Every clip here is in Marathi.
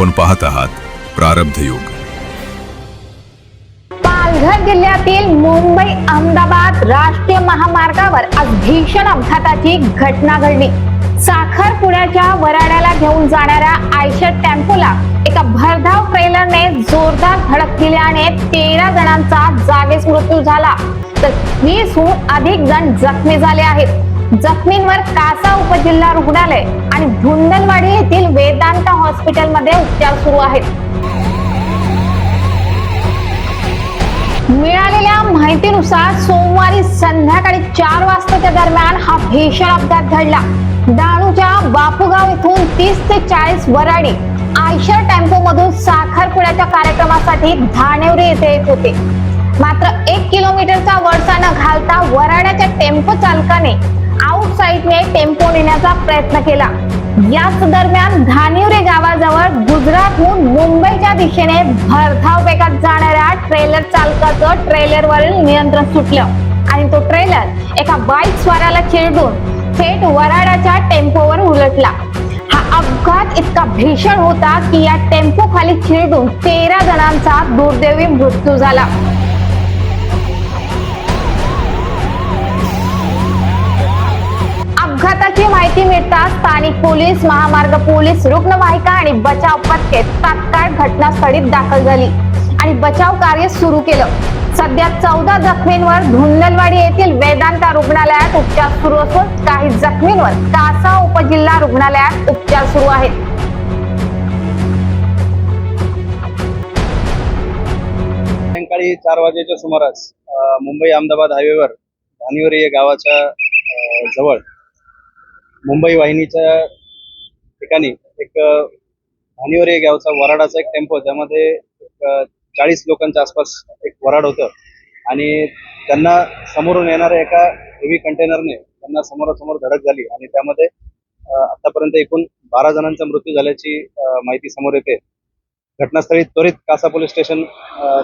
आपण पाहत आहात प्रारब्ध युग। पालघर जिल्ह्यातील मुंबई अहमदाबाद राष्ट्रीय महामार्गावर आज भीषण अपघाताची घटना घडली। साखरपुड्याच्या वराड्याला घेऊन जाणाऱ्या आयशर टेम्पोला एका भरधाव ट्रेलरने जोरदार धडक दिल्याने 13 जणांचा जागीच मृत्यू झाला, तर 20हून अधिक जण जखमी झाले आहेत। जखमींवर कासा उपजिल्हा रुग्णालय आणि धुंदलवाडी येथील वेदांत हॉस्पिटलमध्ये उपचार सुरू आहेत। मिळालेल्या माहितीनुसार सोमवारी संध्याकाळी 4 वाजताच्या दरम्यान हा भीषण अपघात घडला। डहाणूच्या बापूगाव येथून 30 ते 40 वराडी आयशर टेम्पो मधून साखरपुड्याच्या कार्यक्रमासाठी धानेवरी येथे येत होते। मात्र 1 किलोमीटरचा वळसा न घालता वराड्याच्या टेम्पो चालकाने आउटसाइडने टेम्पो नेण्याचा प्रयत्न केला। याच दरम्यान धानेवरी गावाजवळ गुजरातहून मुंबईच्या दिशेने भरधाव वेगात जाणाऱ्या ट्रेलर चालकाचं ट्रेलरवरील नियंत्रण सुटलं आणि तो ट्रेलर एका बाईक स्वाराला चिरडून थेट वराडाच्या टेम्पोवर उलटला। हा अपघात इतका भीषण होता की या टेम्पो खाली चिरडून 13 जणांचा दुर्दैवी मृत्यू झाला। अपघाताची माहिती मिळताच स्थानिक पोलीस, महामार्ग पोलीस, रुग्णवाहिका आणि बचाव पथके तात्काळ घटनास्थळी दाखल झाली आणि बचाव कार्य सुरू केलं। सध्या 14 जखमींवर धुंदलवाडी येथील वेदांत रुग्णालयात उपचार सुरू असून काही जखमींवर कासा उपजिल्हा रुग्णालयात उपचार सुरू आहेत। सायंकाळी 4 वाजेच्या सुमारास मुंबई अहमदाबाद हायवेवर धानेवरी या गावाच्या जवळ मुंबई वाहिनीच्या ठिकाणी एक धानेवरी गावचा वराडाचा एक टेम्पो, ज्यामध्ये 40 लोकांच्या आसपास एक वराड होतं आणि त्यांना समोरून येणाऱ्या एका हेवी कंटेनरने त्यांना समोरासमोर धडक झाली आणि त्यामध्ये आतापर्यंत एकूण 12 जणांचा मृत्यू झाल्याची माहिती समोर येते। घटनास्थळी त्वरित कासा पोलीस स्टेशन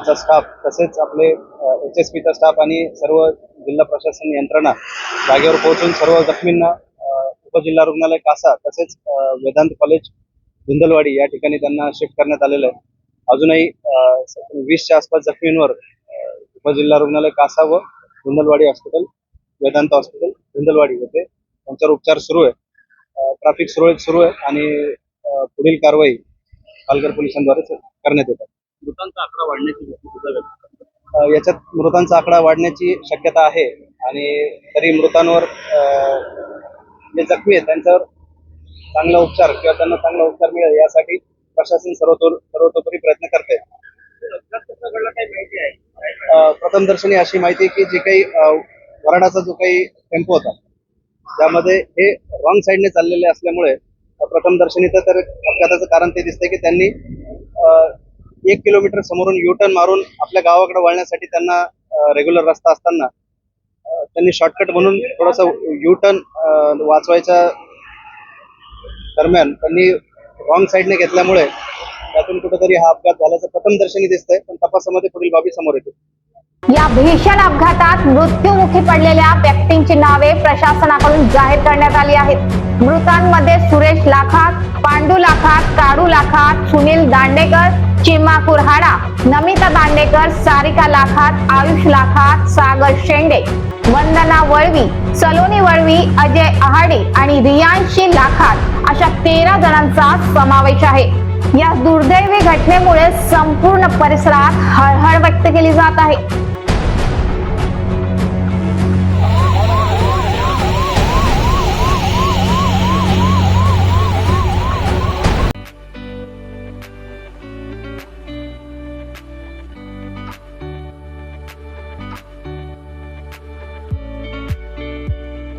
चा स्टाफ, तसेच आपले HSP चा स्टाफ आणि सर्व जिल्हा प्रशासन यंत्रणा जागेवर पोहोचून सर्व जखमींना उपजिल्हा रुग्णालय कासा तसेच वेदांत कॉलेज धुंदलवाडी या ठिकाणी त्यांना शिफ्ट करण्यात आलेलं आहे। अजूनही 20च्या आसपास जखमींवर उपजिल्हा रुग्णालय कासा व धुंदलवाडी हॉस्पिटल, वेदांत हॉस्पिटल धुंदलवाडी येथे त्यांच्यावर उपचार सुरू आहे। ट्रॅफिक सुरळीत सुरू आहे आणि पुढील कारवाई पालघर पोलिसांद्वारे करण्यात येतात। मृतांचा आकडा वाढण्याची याच्यात मृतांचा आकडा वाढण्याची शक्यता आहे आणि तरी मृतांवर जे जखमी आहेत त्यांच्यावर चांगला उपचार किंवा त्यांना चांगला उपचार मिळेल यासाठी प्रशासन सर्वतोपरी प्रयत्न करते। प्रथमदर्शनी अशी माहिती की जे काही वराडाचा जो काही टेम्पो होता त्यामध्ये हे रॉंग साईडने चाललेले असल्यामुळे प्रथमदर्शनी तर अपघाताचं कारण ते दिसतंय की त्यांनी 1 किलोमीटर समोरून U-टर्न मारून आपल्या गावाकडे वळण्यासाठी त्यांना रेग्युलर रस्ता असताना त्यांनी शॉर्टकट म्हणून थोडासा U-टर्न वाचवायच्या दरम्यान त्यांनी रॉंग साईडने घेतल्यामुळे त्यातून कुठेतरी हा अपघात झाल्याचं प्रथमदर्शनी दिसतंय, पण तपासामध्ये पुढील बाबी समोर येतील। या भीषण अपघातात मृत्युमुखी पडलेल्या व्यक्तींची नावे प्रशासनाकडून जाहीर करण्यात आली आहेत। मृतांमध्ये सुरेश लाखात, पांडू लाखात, काडू लाखात, सुनील दांडेकर, चिमा कुरहाडा, नमिता दांडेकर, सारिका लाखात, आयुष लाखात, सागर शेंडे, वंदना वळवी, सलोनी वळवी, अजय आहाडे आणि रियांशी लाखात अशा 13 जणांचा समावेश आहे। या दुर्दैवी घटनेमुळे संपूर्ण परिसरात हळहळ व्यक्त केली जात आहे।